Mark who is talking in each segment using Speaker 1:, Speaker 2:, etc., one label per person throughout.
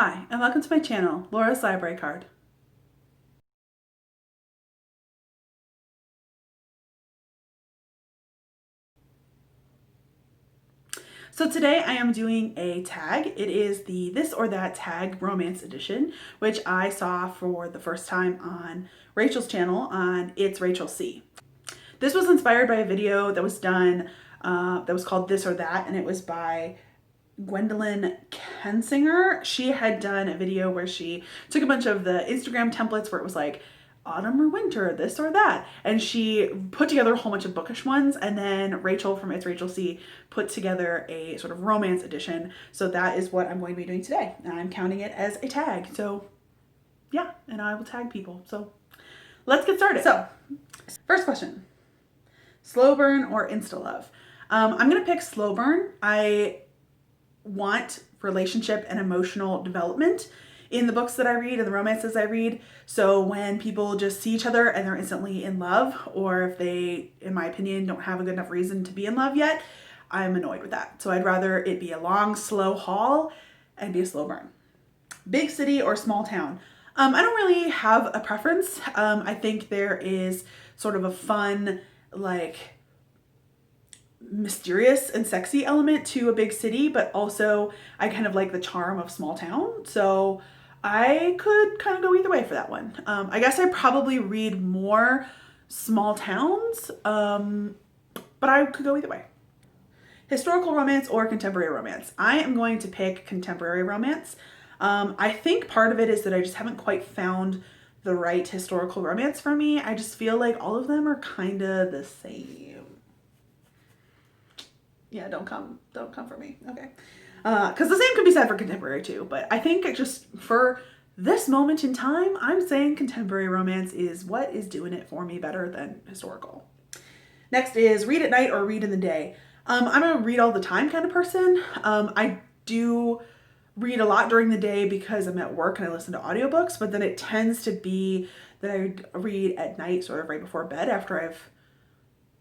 Speaker 1: Hi, and welcome to my channel, Laura's Library Card. So today I am doing a tag. It is the This or That Tag Romance Edition, which I saw for the first time on Rachel's channel on It's Rachel C. This was inspired by a video that was done that was called This or That, and it was by Gwendolyn Kensinger. She had done a video where she took a bunch of the Instagram templates where it was like autumn or winter, this or that, and she put together a whole bunch of bookish ones, and then Rachel from It's Rachel C put together a sort of romance edition. So that is what I'm going to be doing today, and I'm counting it as a tag. So yeah, and I will tag people. So let's get started. So first question, slow burn or insta-love? I'm gonna pick slow burn. I want relationship and emotional development in the books that I read and the romances I read. So when people just see each other and they're instantly in love, or if they, in my opinion, don't have a good enough reason to be in love yet, I'm annoyed with that. So I'd rather it be a long, slow haul and be a slow burn. Big city or small town? I don't really have a preference. I think there is sort of a fun, like, mysterious and sexy element to a big city, but also I kind of like the charm of small town. So I could kind of go either way for that one. I guess I probably read more small towns, but I could go either way. Historical romance or contemporary romance? I am going to pick contemporary romance. I think part of it is that I just haven't quite found the right historical romance for me. I just feel like all of them are kind of the same. Yeah, don't come for me. Okay. Because the same could be said for contemporary too, but I think it just, for this moment in time, I'm saying contemporary romance is what is doing it for me better than historical. Next is read at night or read in the day. I'm a read all the time kind of person. I do read a lot during the day because I'm at work and I listen to audiobooks, but then it tends to be that I read at night, sort of right before bed after I've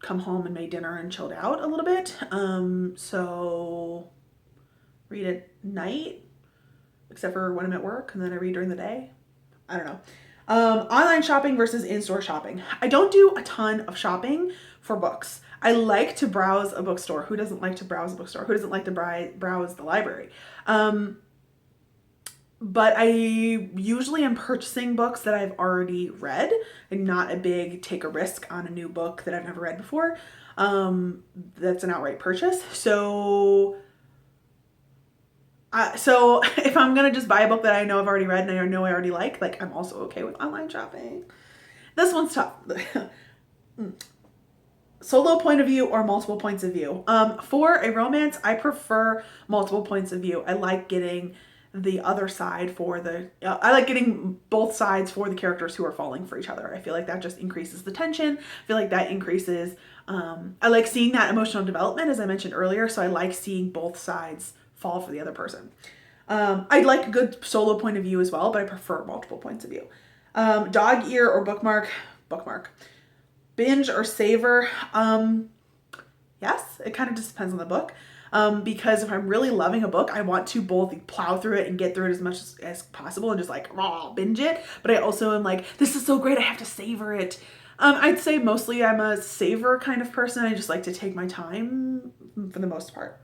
Speaker 1: come home and made dinner and chilled out a little bit. So read at night, except for when I'm at work, and then I read during the day. I don't know. Online shopping versus in-store shopping. I don't do a ton of shopping for books. I like to browse a bookstore. Who doesn't like to browse a bookstore? Who doesn't like to browse the library? But I usually am purchasing books that I've already read. I'm not a big take a risk on a new book that I've never read before. That's an outright purchase. So if I'm gonna just buy a book that I know I've already read and I know I already like I'm also okay with online shopping. This one's tough. Solo point of view or multiple points of view? For a romance, I prefer multiple points of view. I like getting the other side for the I like getting both sides for the characters who are falling for each other. I feel like that just increases the tension. I feel like that increases I like seeing that emotional development, as I mentioned earlier, so I like seeing both sides fall for the other person. I like a good solo point of view as well, but I prefer multiple points of view. Dog ear or bookmark? Bookmark. Binge or savor? Yes, it kind of just depends on the book. Because if I'm really loving a book, I want to both plow through it and get through it as much as possible and just like raw binge it. But I also am like, this is so great, I have to savor it. I'd say mostly I'm a savor kind of person. I just like to take my time for the most part.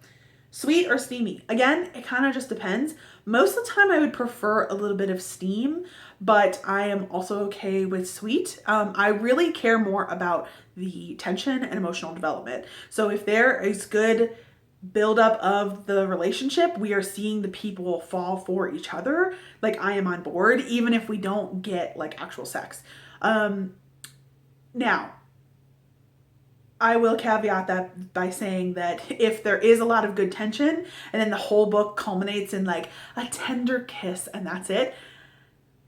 Speaker 1: Sweet or steamy? Again, it kind of just depends. Most of the time I would prefer a little bit of steam, but I am also okay with sweet. I really care more about the tension and emotional development. So if there is good buildup of the relationship, we are seeing the people fall for each other, like I am on board, even if we don't get like actual sex. Now, I will caveat that by saying that if there is a lot of good tension and then the whole book culminates in like a tender kiss and that's it,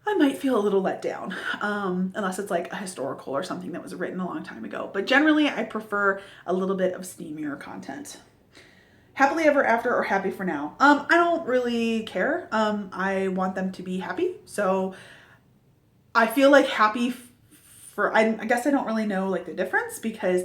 Speaker 1: I might feel a little let down, unless it's like a historical or something that was written a long time ago. But generally, I prefer a little bit of steamier content. Happily ever after or happy for now? I don't really care. I want them to be happy. So I feel like happy for, I guess I don't really know like the difference, because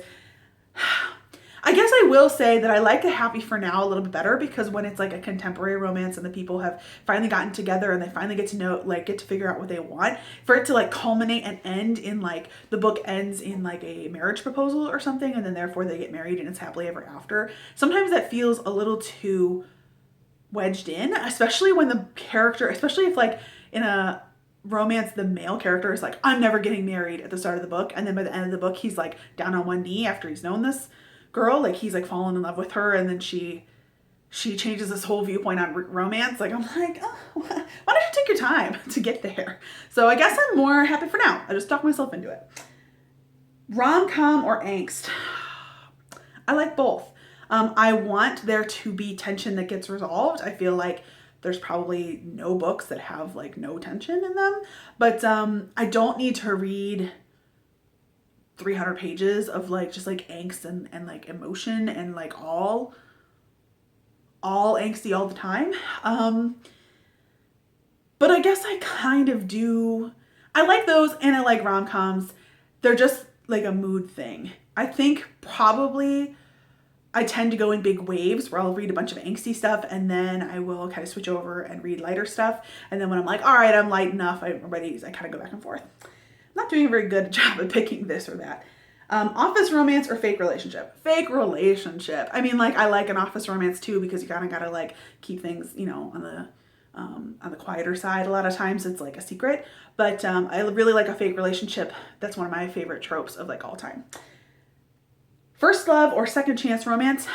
Speaker 1: I guess I will say that I like the happy for now a little bit better, because when it's like a contemporary romance and the people have finally gotten together and they finally get to know, like get to figure out what they want, for it to like culminate and end in like the book ends in like a marriage proposal or something, and then therefore they get married and it's happily ever after. Sometimes that feels a little too wedged in, especially when the character, especially if like in a romance the male character is like, I'm never getting married at the start of the book, and then by the end of the book he's like down on one knee after he's known this girl, like he's like fallen in love with her, and then she changes this whole viewpoint on romance. Like I'm like, oh, why don't you take your time to get there? So I guess I'm more happy for now. I just talked myself into it. Rom-com or angst? I like both. I want there to be tension that gets resolved. I feel like there's probably no books that have like no tension in them, but I don't need to read 300 pages of like just like angst and like emotion and like all angsty all the time. But I guess I kind of do. I like those, and I like rom-coms. They're just like a mood thing. I think probably I tend to go in big waves where I'll read a bunch of angsty stuff and then I will kind of switch over and read lighter stuff. And then when I'm like, all right, I'm light enough, I'm ready, I kind of go back and forth. I'm not doing a very good job at picking this or that. Office romance or fake relationship? Fake relationship. I mean, like, I like an office romance too, because you kind of gotta like keep things, you know, on the quieter side. A lot of times it's like a secret, but I really like a fake relationship. That's one of my favorite tropes of like all time. First love or second chance romance?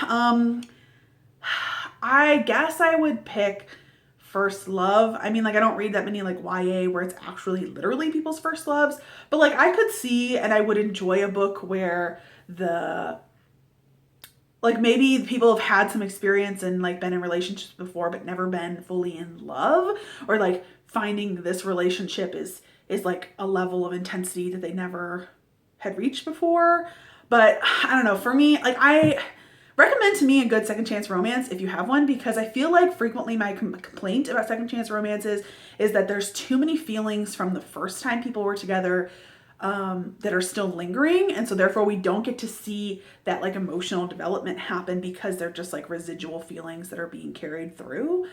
Speaker 1: I guess I would pick first love. I mean, like, I don't read that many like YA where it's actually literally people's first loves, but like I could see and I would enjoy a book where like maybe people have had some experience and like been in relationships before but never been fully in love, or like finding this relationship is like a level of intensity that they never had reached before. But I don't know, for me, like I recommend to me a good second chance romance if you have one, because I feel like frequently my complaint about second chance romances is that there's too many feelings from the first time people were together that are still lingering, and so therefore we don't get to see that like emotional development happen because they're just like residual feelings that are being carried through.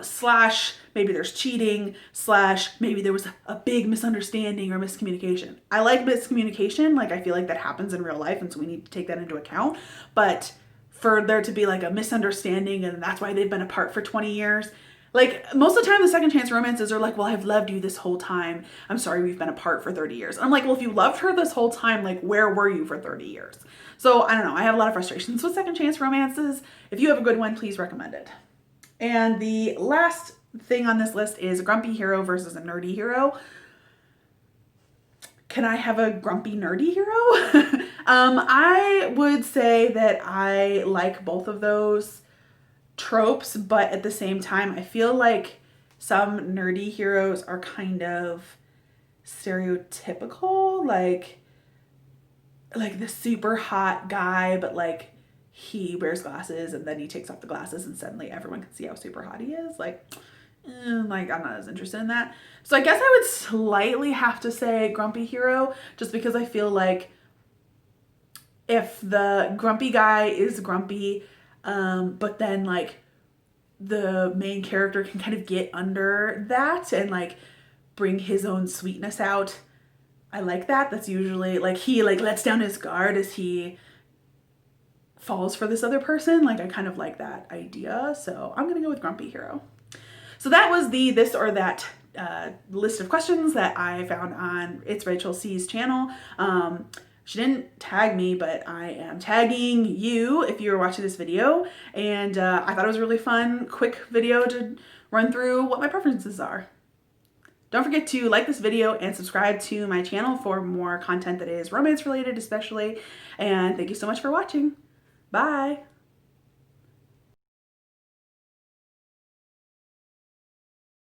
Speaker 1: Slash maybe there's cheating, slash maybe there was a big misunderstanding or miscommunication. I like miscommunication, like I feel like that happens in real life and so we need to take that into account, but for there to be like a misunderstanding and that's why they've been apart for 20 years, like most of the time the second chance romances are like, well, I've loved you this whole time, I'm sorry we've been apart for 30 years. I'm like, well, if you loved her this whole time, like where were you for 30 years? So I don't know, I have a lot of frustrations with second chance romances. If you have a good one, please recommend it. And the last thing on this list is a grumpy hero versus a nerdy hero. Can I have a grumpy nerdy hero? I would say that I like both of those tropes, but at the same time, I feel like some nerdy heroes are kind of stereotypical, like the super hot guy, but like he wears glasses and then he takes off the glasses and suddenly everyone can see how super hot he is. Like I'm not as interested in that. So I guess I would slightly have to say grumpy hero, just because I feel like if the grumpy guy is grumpy, but then like the main character can kind of get under that and like bring his own sweetness out, I like that. That's usually like he like lets down his guard as he falls for this other person. Like I kind of like that idea, so I'm gonna go with grumpy hero. So that was the this or that list of questions that I found on It's Rachel C's channel. She didn't tag me, but I am tagging you if you're watching this video, and I thought it was a really fun, quick video to run through what my preferences are. Don't forget to like this video and subscribe to my channel for more content that is romance related especially, and thank you so much for watching. Bye!